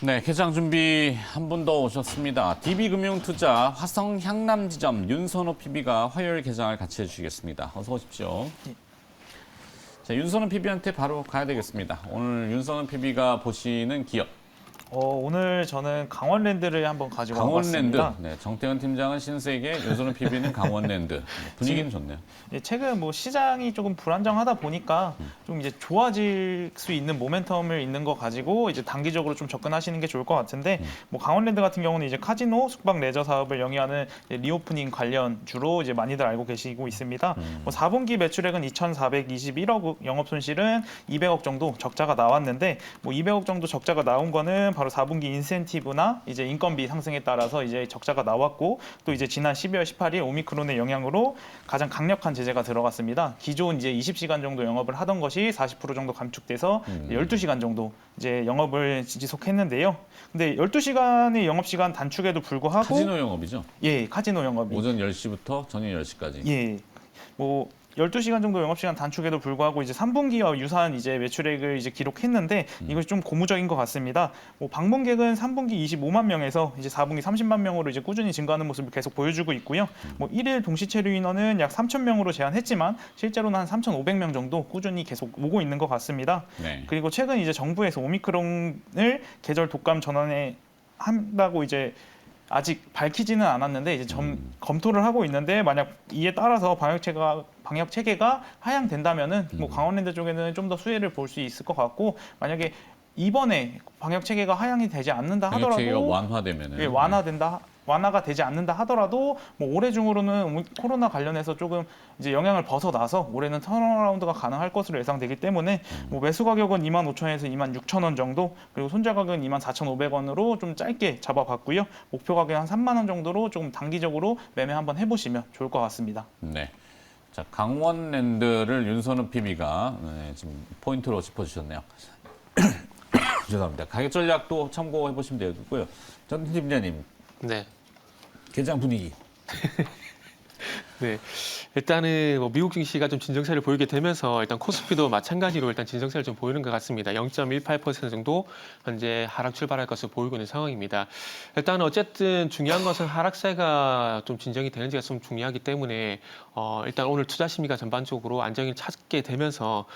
네, 개장 준비 한 분 더 오셨습니다. DB금융투자 화성 향남지점 윤선호 PB가 화요일 개장을 같이 해주시겠습니다. 어서 오십시오. 자, 윤선호 PB한테 바로 가야 되겠습니다. 오늘 윤선호 PB가 보시는 기업. 오늘 저는 강원랜드를 한번 가지고 강원랜드. 와봤습니다. 네, 정태현 팀장은 신세계, 윤선호 PB는 강원랜드. 분위기는 좋네요. 최근 뭐 시장이 조금 불안정하다 보니까 좀 이제 좋아질 수 있는 모멘텀을 있는 거 가지고 이제 단기적으로 좀 접근하시는 게 좋을 것 같은데 뭐 강원랜드 같은 경우는 이제 카지노, 숙박 레저 사업을 영위하는 리오프닝 관련 주로 이제 많이들 알고 계시고 있습니다. 뭐 4분기 매출액은 2,421억, 영업 손실은 200억 정도 적자가 나왔는데 뭐 200억 정도 적자가 나온 거는 바로 4분기 인센티브나 이제 인건비 상승에 따라서 이제 적자가 나왔고 또 이제 지난 12월 18일 오미크론의 영향으로 가장 강력한 제재가 들어갔습니다. 기존 이제 20시간 정도 영업을 하던 것이 40% 정도 감축돼서 12시간 정도 이제 영업을 지속했는데요. 근데 12시간의 영업 시간 단축에도 불구하고 카지노 영업이죠? 예, 카지노 영업이 오전 10시부터 저녁 10시까지. 예. 뭐 12시간 정도 영업시간 단축에도 불구하고 이제 3분기와 유사한 이제 매출액을 이제 기록했는데 이것이 좀 고무적인 것 같습니다. 뭐 방문객은 3분기 25만 명에서 이제 4분기 30만 명으로 이제 꾸준히 증가하는 모습을 계속 보여주고 있고요. 뭐 1일 동시 체류 인원은 약 3천 명으로 제한했지만 실제로는 한 3,500명 정도 꾸준히 계속 오고 있는 것 같습니다. 네. 그리고 최근 이제 정부에서 오미크론을 계절 독감 전환에 한다고 이제 아직 밝히지는 않았는데 이제 검토를 하고 있는데 만약 이에 따라서 방역 체계가 하향된다면은 뭐 강원랜드 쪽에는 좀 더 수혜를 볼 수 있을 것 같고 만약에 이번에 방역 체계가 하향이 되지 않는다 방역 체계가 하더라도 완화되면은. 예, 완화가 되지 않는다 하더라도 뭐 올해 중으로는 코로나 관련해서 조금 이제 영향을 벗어나서 올해는 턴어라운드가 가능할 것으로 예상되기 때문에 뭐 매수 가격은 25,000원에서 26,000원 정도 그리고 손절 가격은 24,500원으로 좀 짧게 잡아봤고요. 목표 가격은 한 3만 원 정도로 조금 단기적으로 매매 한번 해보시면 좋을 것 같습니다. 네. 자, 강원랜드를 윤선우 PB가 지금 포인트로 짚어주셨네요. 죄송합니다. 가격 전략도 참고해 보시면 되고요. 전 팀장님, 네. 개장 분위기. 네. 일단은 뭐 미국 증시가 좀 진정세를 보이게 되면서 일단 코스피도 마찬가지로 일단 진정세를 좀 보이는 것 같습니다. 0.18% 정도 현재 하락 출발할 것으로 보이고 있는 상황입니다. 일단 어쨌든 중요한 것은 하락세가 좀 진정이 되는지가 좀 중요하기 때문에 일단 오늘 투자 심리가 전반적으로 안정을 찾게 되면서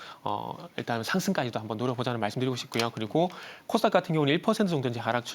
일단 상승까지도 한번 노려보자는 말씀드리고 싶고요. 그리고 코스닥 같은 경우는 1% 정도 이제 하락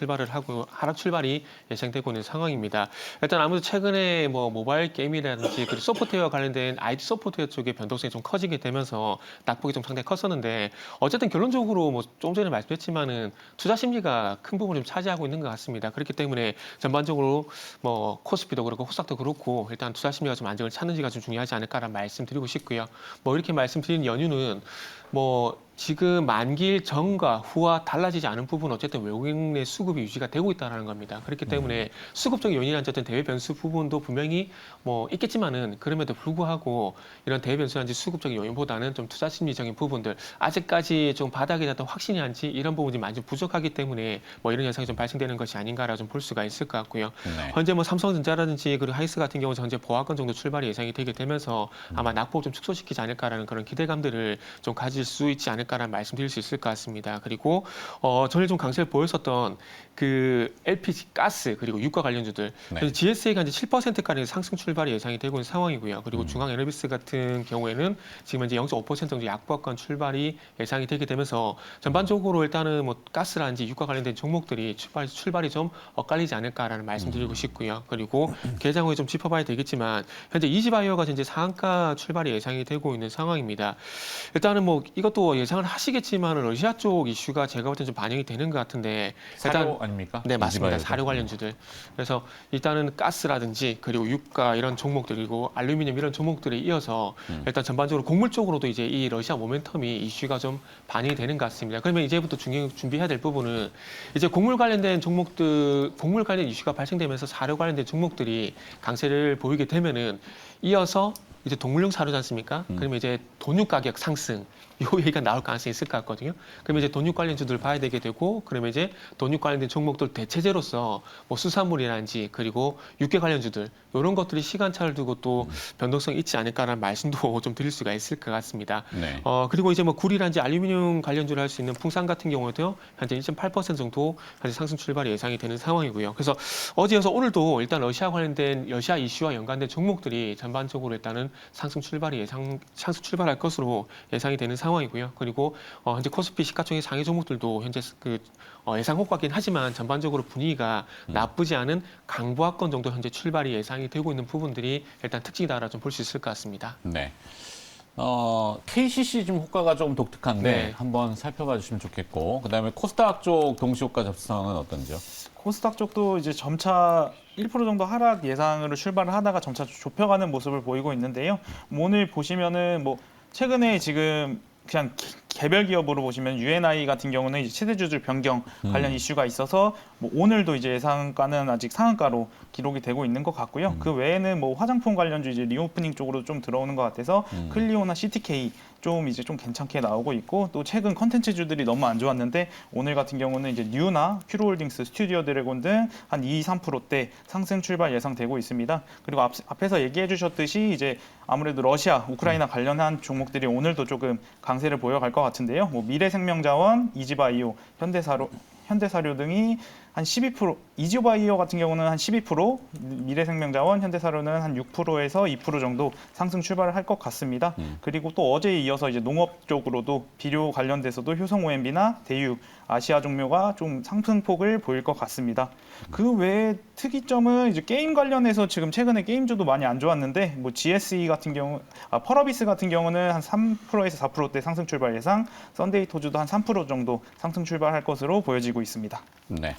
출발이 예상되고 있는 상황입니다. 일단 아무래도 최근에 뭐 모바일 게임이라든지 그리고 소프트웨어 관련된 IT 소프트웨어 쪽의 변동성이 좀 커지게 되면서 낙폭이 좀 상당히 컸었는데 어쨌든 결론적으로 뭐 좀 전에 말씀했지만은 투자 심리가 큰 부분을 좀 차지하고 있는 것 같습니다. 그렇기 때문에 전반적으로 뭐 코스피도 그렇고 코스닥도 그렇고 일단 투자 심리가 좀 안정을 찾는지가 좀 중요하지 않을까라는 말씀드리고 싶고요. 뭐 이렇게 말씀드린 연유는 뭐 지금 만기일 전과 후와 달라지지 않은 부분은 어쨌든 외국인의 수급이 유지가 되고 있다는 겁니다. 그렇기 때문에 수급적인 요인이나 어쨌든 대외 변수 부분도 분명히 뭐 있겠지만은 그럼에도 불구하고 이런 대외 변수라든지 수급적인 요인보다는 좀 투자 심리적인 부분들 아직까지 좀 바닥이 났던 확신이 한지 이런 부분이 많이 좀 부족하기 때문에 뭐 이런 현상이 좀 발생되는 것이 아닌가라 좀 볼 수가 있을 것 같고요. 네. 현재 뭐 삼성전자라든지 그리고 하이스 같은 경우 현재 보합권 정도 출발이 예상이 되게 되면서 아마 낙폭 좀 축소시키지 않을까라는 그런 기대감들을 좀 가질 수 있지 않을까라는 말씀드릴 수 있을 것 같습니다. 그리고 전에 좀 강세를 보였었던 그 LPG 가스 그리고 유가 관련주들 네. GSA가 이제 7%까지 상승 출발이 예상이 되고 있는 상황이고요. 그리고 중앙에너비스 같은 경우에는 지금 이제 0.5% 정도 약보합권 출발이 예상이 되게 되면서 전반적으로 일단은 뭐 가스라든지 유가 관련된 종목들이 출발이 좀 엇갈리지 않을까라는 말씀드리고 싶고요. 그리고 개장 후에 좀 짚어봐야 되겠지만 현재 이지바이오가 이제 상한가 출발이 예상이 되고 있는 상황입니다. 일단은 뭐 이것도 예상을 하시겠지만 러시아 쪽 이슈가 제가 볼 때 좀 반영이 되는 것 같은데 사료 아닙니까? 네, 맞습니다. 이지바이오도. 사료 관련주들. 그래서 일단은 가스라든지 그리고 유가 이런 종목들 그리고 알루미늄 이런 종목들에 이어서 일단 전반적으로 곡물 쪽으로도 이제 이 러시아 모멘텀이 이슈가 좀 반영이 되는 것 같습니다. 그러면 이제부터 준비해야 될 부분은 이제 곡물 관련된 종목들, 곡물 관련 이슈가 발생되면서 사료 관련된 종목들이 강세를 보이게 되면은 이어서 이제 동물용 사료지 않습니까? 그러면 이제 돈육 가격 상승 요 얘기가 나올 가능성이 있을 것 같거든요. 그러면 이제 돈육 관련주들 봐야 되게 되고, 그러면 이제 돈육 관련된 종목들 대체제로서 뭐 수산물이라든지 그리고 육계 관련주들 이런 것들이 시간차를 두고 또 변동성이 있지 않을까라는 말씀도 좀 드릴 수가 있을 것 같습니다. 네. 그리고 이제 뭐 구리라든지 알루미늄 관련주를 할 수 있는 풍산 같은 경우에도 현재 1.8% 정도 현재 상승 출발이 예상이 되는 상황이고요. 그래서 어제여서 오늘도 일단 러시아 관련된 러시아 이슈와 연관된 종목들이 전반적으로 일단은 상승 출발할 것으로 예상이 되는 상황이고요. 그리고 현재 코스피 시가총액 상위 종목들도 현재 예상 호가긴 하지만 전반적으로 분위기가 나쁘지 않은 강보합권 정도 현재 출발이 예상이 되고 있는 부분들이 일단 특징이다라 좀 볼 수 있을 것 같습니다. 네. KCC 좀 호가가 조금 독특한데 네. 한번 살펴봐 주시면 좋겠고, 그다음에 코스닥 쪽 동시 호가 접상은 어떤지요? 코스닥 쪽도 이제 점차 1% 정도 하락 예상으로 출발을 하다가 점차 좁혀가는 모습을 보이고 있는데요. 오늘 보시면은 뭐 최근에 지금 그냥 개별 기업으로 보시면 UNI 같은 경우는 이제 최대주주 변경 관련 이슈가 있어서 뭐 오늘도 이제 예상가는 아직 상한가로 기록이 되고 있는 것 같고요. 그 외에는 뭐 화장품 관련주 이제 리오프닝 쪽으로 좀 들어오는 것 같아서 클리오나 CTK 좀 이제 좀 괜찮게 나오고 있고, 또 최근 컨텐츠주들이 너무 안 좋았는데 오늘 같은 경우는 이제 뉴나 큐로홀딩스, 스튜디오 드래곤 등 한 2~3%대 상승 출발 예상되고 있습니다. 그리고 앞에서 얘기해 주셨듯이 이제 아무래도 러시아, 우크라이나 관련한 종목들이 오늘도 조금 강세를 보여갈 것 같은데요. 뭐 미래생명자원, 이지바이오, 현대사료 등이 한 12%, 이지바이오 같은 경우는 한 12%, 미래생명자원, 현대사료는 한 6%에서 2% 정도 상승 출발을 할 것 같습니다. 그리고 또 어제에 이어서 이제 농업 쪽으로도 비료 관련돼서도 효성 OMB나 대유, 아시아 종묘가 좀 상승폭을 보일 것 같습니다. 그 외에 특이점은 이제 게임 관련해서 지금 최근에 게임주도 많이 안 좋았는데, 뭐 GSE 같은 경우, 펄어비스 같은 경우는 한 3%에서 4%대 상승 출발 예상, 썬데이 토주도 한 3% 정도 상승 출발할 것으로 보여지고 있습니다. 네.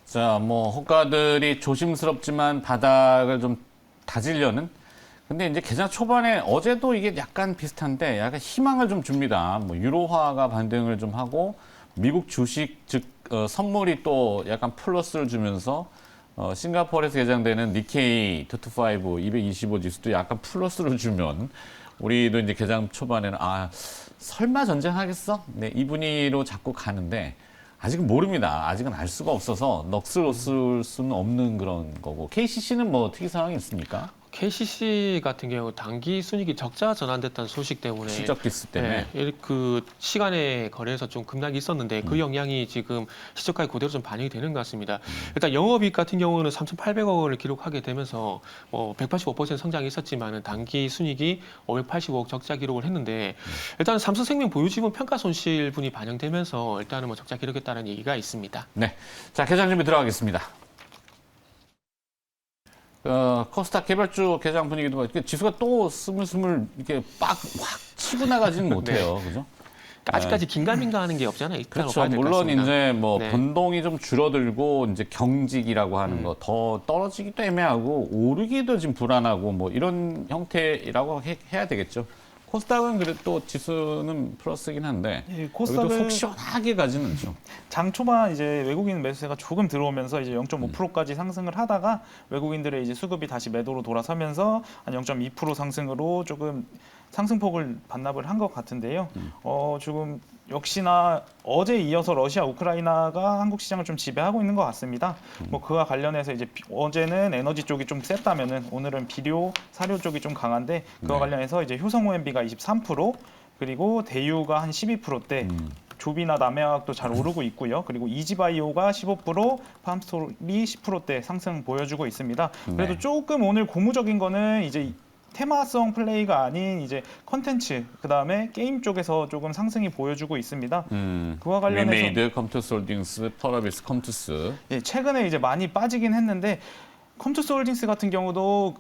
자, 뭐 호가들이 조심스럽지만 바닥을 좀 다지려는. 근데 이제 계좌 초반에 어제도 이게 약간 비슷한데 약간 희망을 좀 줍니다. 뭐 유로화가 반등을 좀 하고 미국 주식 즉 선물이 또 약간 플러스를 주면서 싱가포르에서 개장되는 니케이 225 225 지수도 약간 플러스를 주면 우리도 이제 개장 초반에는 설마 전쟁하겠어? 네, 이 분위기로 자꾸 가는데 아직은 모릅니다. 아직은 알 수가 없어서 넋을 놓을 수는 없는 그런 거고. KCC는 뭐 특이 상황이 있습니까? KCC 같은 경우 단기 순이익이 적자 전환됐다는 소식 때문에 실적 디스 때문에. 네, 그 시간의 거래에서 좀 급락이 있었는데 그 영향이 지금 시초가에 그대로 좀 반영이 되는 것 같습니다. 일단 영업이익 같은 경우는 3,800억 원을 기록하게 되면서 185% 성장이 있었지만은 단기 순이익이 585억 적자 기록을 했는데 일단 삼성생명 보유지분 평가 손실분이 반영되면서 일단은 뭐 적자 기록했다는 얘기가 있습니다. 네. 자, 개장 준비 들어가겠습니다. 코스닥 개별주 개장 분위기도 뭐 지수가 또 스물스물 이렇게 확 치고 나가지는 못해요. 그죠? 아직까지 긴가민가하는 게 없잖아요. 그렇죠. 물론 이제 뭐 네. 변동이 좀 줄어들고 이제 경직이라고 하는 거 더 떨어지기도 애매하고 오르기도 지금 불안하고 뭐 이런 형태라고 해야 되겠죠. 코스닥은 그래도 또 지수는 플러스긴 한데 예, 여기도 코스닥은 속 시원하게 가지는 않죠. 장 초반 이제 외국인 매수세가 조금 들어오면서 이제 0.5%까지 상승을 하다가 외국인들의 이제 수급이 다시 매도로 돌아서면서 한 0.2% 상승으로 조금 상승폭을 반납을 한 것 같은데요. 지금 역시나 어제 이어서 러시아, 우크라이나가 한국 시장을 좀 지배하고 있는 것 같습니다. 뭐 그와 관련해서 이제 어제는 에너지 쪽이 좀 셌다면은 오늘은 비료, 사료 쪽이 좀 강한데 그와 네. 관련해서 이제 효성 OMB가 23%, 그리고 대유가 한 12%대. 조비나 남해화학도 잘 오르고 있고요. 그리고 이지바이오가 15%, 팜스토리 10%대 상승 보여주고 있습니다. 그래도 네. 조금 오늘 고무적인 거는 이제 테마성 플레이가 아닌 이제 컨텐츠, 그다음에 게임 쪽에서 조금 상승이 보여주고 있습니다. 그와 관련해서 리메이드, 컴투스홀딩스, 펄어비스, 컴투스. 예, 최근에 이제 많이 빠지긴 했는데 컴투스홀딩스 같은 경우도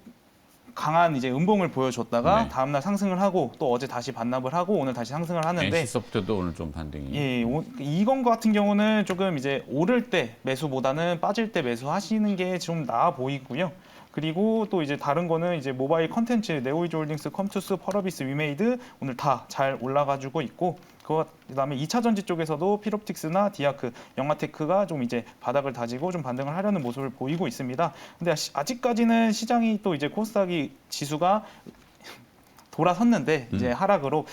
강한 이제 음봉을 보여줬다가 네. 다음날 상승을 하고 또 어제 다시 반납을 하고 오늘 다시 상승을 하는데 NC소프트도 오늘 좀 반등이. 예, 이건 같은 경우는 조금 이제 오를 때 매수보다는 빠질 때 매수하시는 게 좀 나아 보이고요. 그리고 또 이제 다른 거는 이제 모바일 컨텐츠 네오이즈홀딩스, 컴투스, 펄어비스, 위메이드 오늘 다 잘 올라가지고 있고, 그다음에 2차 전지 쪽에서도 피롭틱스나 디아크, 영화테크가 좀 이제 바닥을 다지고 좀 반등을 하려는 모습을 보이고 있습니다. 근데 아직까지는 시장이 또 이제 코스닥이 지수가 돌아섰는데 이제 하락으로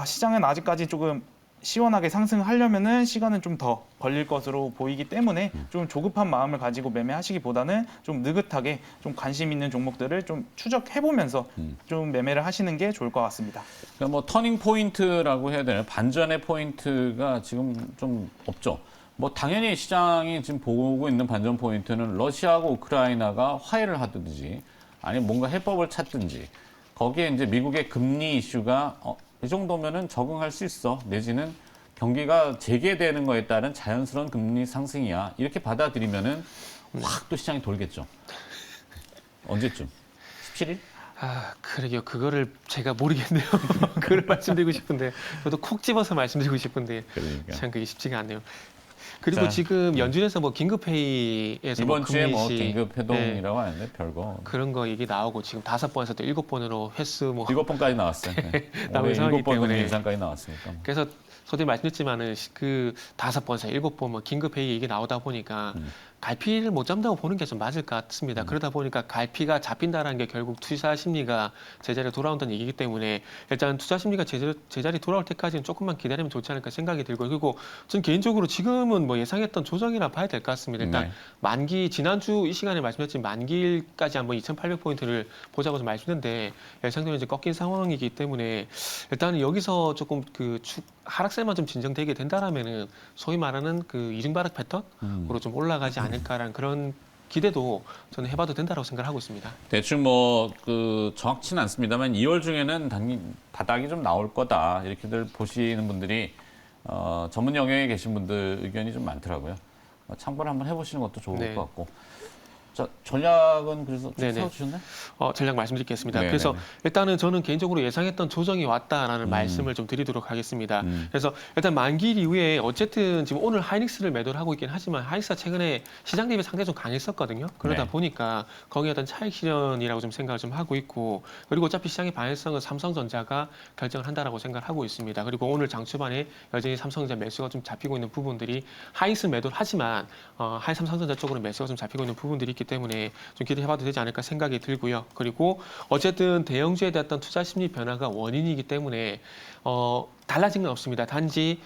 시장은 아직까지 조금 시원하게 상승하려면은 시간은 좀 더 걸릴 것으로 보이기 때문에 좀 조급한 마음을 가지고 매매하시기보다는 좀 느긋하게 좀 관심 있는 종목들을 좀 추적해 보면서 좀 매매를 하시는 게 좋을 것 같습니다. 그러니까 뭐 터닝 포인트라고 해야 되나요? 반전의 포인트가 지금 좀 없죠. 뭐 당연히 시장이 지금 보고 있는 반전 포인트는 러시아하고 우크라이나가 화해를 하든지 아니면 뭔가 해법을 찾든지 거기에 이제 미국의 금리 이슈가 이 정도면은 적응할 수 있어. 내지는 경기가 재개되는 거에 따른 자연스러운 금리 상승이야. 이렇게 받아들이면은 확 또 시장이 돌겠죠. 언제쯤? 17일? 그러게요. 그거를 제가 모르겠네요. 그걸 말씀드리고 싶은데 저도 콕 집어서 말씀드리고 싶은데 그러니까. 참 그게 쉽지가 않네요. 그리고 자, 지금 연준에서 뭐 긴급회의에서 이번 주에 뭐 금리 인식, 긴급 회동이라고 하는데 별거. 그런 거 얘기 나오고 지금 5번에서 또 7번으로 횟수 뭐 7번까지 나왔어요. 네. 나온 올해 상황이기 7번 때문에. 이상까지 나왔으니까. 그래서 소위 말씀드렸지만은 그 5번에서 7번 뭐 긴급회의 얘기 나오다 보니까 갈피를 못 잡는다고 보는 게 좀 맞을 것 같습니다. 그러다 보니까 갈피가 잡힌다는 게 결국 투자 심리가 제자리에 돌아온다는 얘기이기 때문에 일단 투자 심리가 제자리 돌아올 때까지는 조금만 기다리면 좋지 않을까 생각이 들고 그리고 전 개인적으로 지금은 뭐 예상했던 조정이라 봐야 될 것 같습니다. 일단 네. 만기 지난주 이 시간에 말씀드렸지만 만기일까지 한번 2,800포인트를 보자고 좀 말씀드렸는데 예상대로 이제 꺾인 상황이기 때문에 일단은 여기서 조금 그 하락세만 좀 진정되게 된다라면은 소위 말하는 그 이중바닥 패턴으로 좀 올라가지 않을까라는 그런 기대도 저는 해봐도 된다고 생각을 하고 있습니다. 대충 뭐 그 정확치는 않습니다만 2월 중에는 바닥이 좀 나올 거다 이렇게들 보시는 분들이 전문 영역에 계신 분들 의견이 좀 많더라고요. 참고를 한번 해보시는 것도 좋을 네. 것 같고. 자, 전략은 그래서 좀 네네. 세워주셨나요? 전략 말씀드리겠습니다. 네네네. 그래서 일단은 저는 개인적으로 예상했던 조정이 왔다라는 말씀을 좀 드리도록 하겠습니다. 그래서 일단 만기일 이후에 어쨌든 지금 오늘 하이닉스를 매도를 하고 있긴 하지만 하이닉스가 최근에 시장 대비 상당히 좀 강했었거든요. 그러다 네. 보니까 거기에 어떤 차익 실현이라고 좀 생각을 좀 하고 있고 그리고 어차피 시장의 방향성은 삼성전자가 결정을 한다라고 생각을 하고 있습니다. 그리고 오늘 장 초반에 여전히 삼성전자 매수가 좀 잡히고 있는 부분들이 하이닉스 매도를 하지만 삼성전자 쪽으로 매수가 좀 잡히고 있는 부분들이 있기 때문에 좀 기대해봐도 되지 않을까 생각이 들고요. 그리고 어쨌든 대형주에 대한 투자 심리 변화가 원인이기 때문에 달라진 건 없습니다. 단지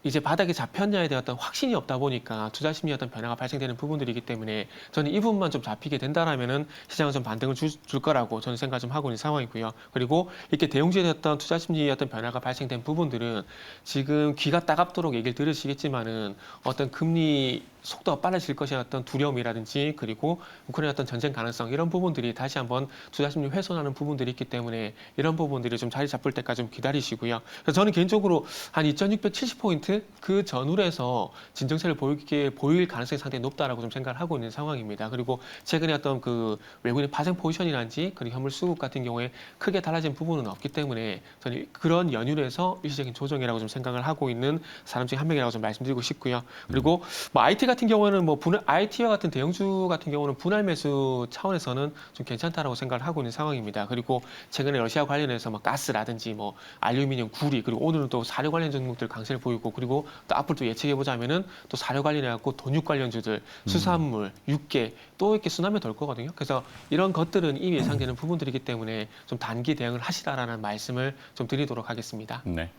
이제 바닥에 잡혔냐에 대한 어떤 확신이 없다 보니까 투자 심리의 어떤 변화가 발생되는 부분들이기 때문에 저는 이 부분만 좀 잡히게 된다라면은 시장은 좀 반등을 줄 거라고 저는 생각 좀 하고 있는 상황이고요. 그리고 이렇게 대형주에 대한 어떤 투자 심리의 어떤 변화가 발생된 부분들은 지금 귀가 따갑도록 얘기를 들으시겠지만은 어떤 금리 속도가 빨라질 것이라는 어떤 두려움이라든지 그리고 우크라이나 어떤 전쟁 가능성 이런 부분들이 다시 한번 투자 심리 훼손하는 부분들이 있기 때문에 이런 부분들이 좀 자리 잡을 때까지 좀 기다리시고요. 그래서 저는 개인적으로 한 2,670포인트 그 전후에서 진정세를 보일 가능성이 상당히 높다라고 좀 생각을 하고 있는 상황입니다. 그리고 최근에 어떤 그 외국인의 파생 포지션이라든지 그리고 현물 수급 같은 경우에 크게 달라진 부분은 없기 때문에 저는 그런 연유로 해서 일시적인 조정이라고 좀 생각을 하고 있는 사람 중에 한 명이라고 좀 말씀드리고 싶고요. 그리고 뭐 IT 같은 경우는 뭐 IT와 같은 대형주 같은 경우는 분할 매수 차원에서는 좀 괜찮다라고 생각을 하고 있는 상황입니다. 그리고 최근에 러시아 관련해서 뭐 가스라든지 뭐 알루미늄, 구리 그리고 오늘은 또 사료 관련 종목들 강세를 보이고 그리고 또 앞으로 또 예측해 보자면은 또 사료 관련해 갖고 돈육 관련주들, 수산물, 육계 또 이렇게 순환매 돌 거거든요. 그래서 이런 것들은 이미 예상되는 부분들이기 때문에 좀 단기 대응을 하시라라는 말씀을 좀 드리도록 하겠습니다. 네.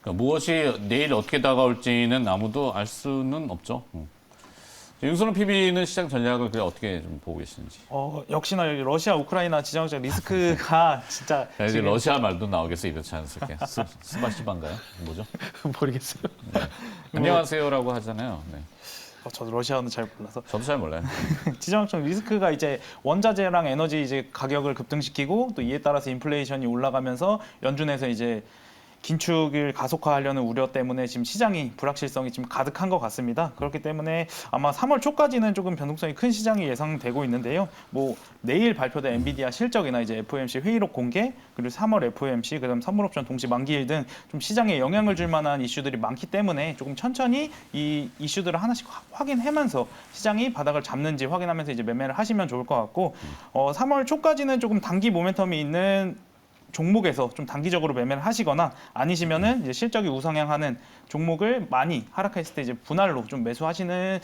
그러니까 무엇이 내일 어떻게 다가올지는 아무도 알 수는 없죠. 윤선호 PB는 시장 전략을 어떻게 좀 보고 계시는지. 역시나 러시아 우크라이나 지정학적 리스크가 진짜 자, 이제 지금 러시아 말도 나오겠어 이렇지 않을게. 스바시반가요? 뭐죠? 모르겠어요. 네. 안녕하세요라고 하잖아요. 네. 저도 러시아어는 잘 몰라서 저도 잘 몰라요. 지정학적 리스크가 이제 원자재랑 에너지 이제 가격을 급등시키고 또 이에 따라서 인플레이션이 올라가면서 연준에서 이제 긴축을 가속화하려는 우려 때문에 지금 시장이 불확실성이 지금 가득한 것 같습니다. 그렇기 때문에 아마 3월 초까지는 조금 변동성이 큰 시장이 예상되고 있는데요. 뭐 내일 발표된 엔비디아 실적이나 이제 FOMC 회의록 공개 그리고 3월 FOMC 그다음 선물옵션 동시 만기일 등 좀 시장에 영향을 줄 만한 이슈들이 많기 때문에 조금 천천히 이 이슈들을 하나씩 확인하면서 시장이 바닥을 잡는지 확인하면서 이제 매매를 하시면 좋을 것 같고 3월 초까지는 조금 단기 모멘텀이 있는 종목에서 좀 단기적으로 매매를 하시거나 아니시면은 이제 실적이 우상향하는 종목을 많이 하락했을 때 이제 분할로 좀 매수하시는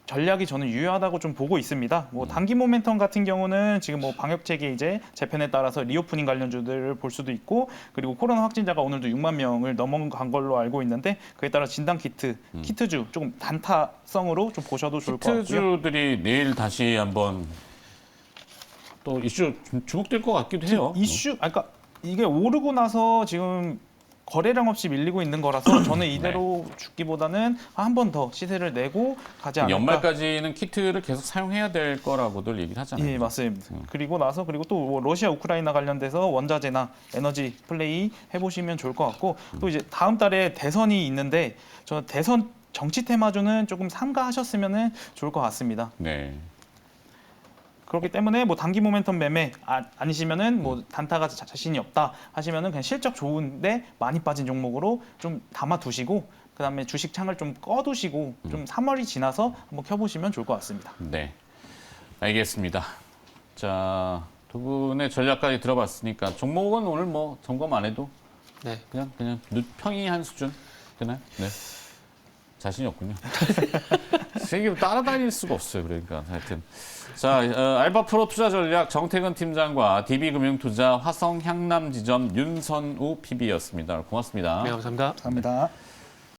전략이 저는 유효하다고 좀 보고 있습니다. 뭐 단기 모멘텀 같은 경우는 지금 뭐 방역책이 이제 재편에 따라서 리오프닝 관련주들을 볼 수도 있고, 그리고 코로나 확진자가 오늘도 6만 명을 넘어간 걸로 알고 있는데, 그에 따라 진단 키트주 조금 단타성으로 좀 보셔도 좋을 것 같고요. 키트주들이 내일 다시 한번 또 이슈 좀 주목될 것 같기도 해요. 그러니까 이게 오르고 나서 지금 거래량 없이 밀리고 있는 거라서 저는 이대로 죽기보다는 한 번 더 시세를 내고 가지 않을까. 연말까지는 키트를 계속 사용해야 될 거라고들 얘기를 하잖아요. 예, 맞습니다. 그리고 또 러시아 우크라이나 관련돼서 원자재나 에너지 플레이 해보시면 좋을 것 같고, 또 이제 다음 달에 대선이 있는데 저는 대선 정치 테마주는 조금 삼가하셨으면 좋을 것 같습니다. 네. 그렇기 때문에 뭐 단기 모멘텀 매매 아니시면은 뭐 단타가 자신이 없다 하시면은 그냥 실적 좋은데 많이 빠진 종목으로 좀 담아 두시고, 그다음에 주식 창을 좀 꺼두시고 좀 3월이 지나서 한번 켜보시면 좋을 것 같습니다. 네. 알겠습니다. 자, 두 분의 전략까지 들어봤으니까 종목은 오늘 뭐 점검 안 해도 네. 그냥 평이한 수준 되나요? 네. 자신이 없군요. 세계로 따라다닐 수가 없어요. 그러니까 하여튼. 자, 알파 프로 투자 전략 정태근 팀장과 DB금융투자 화성향남지점 윤선우 PB였습니다. 고맙습니다. 네, 감사합니다. 감사합니다.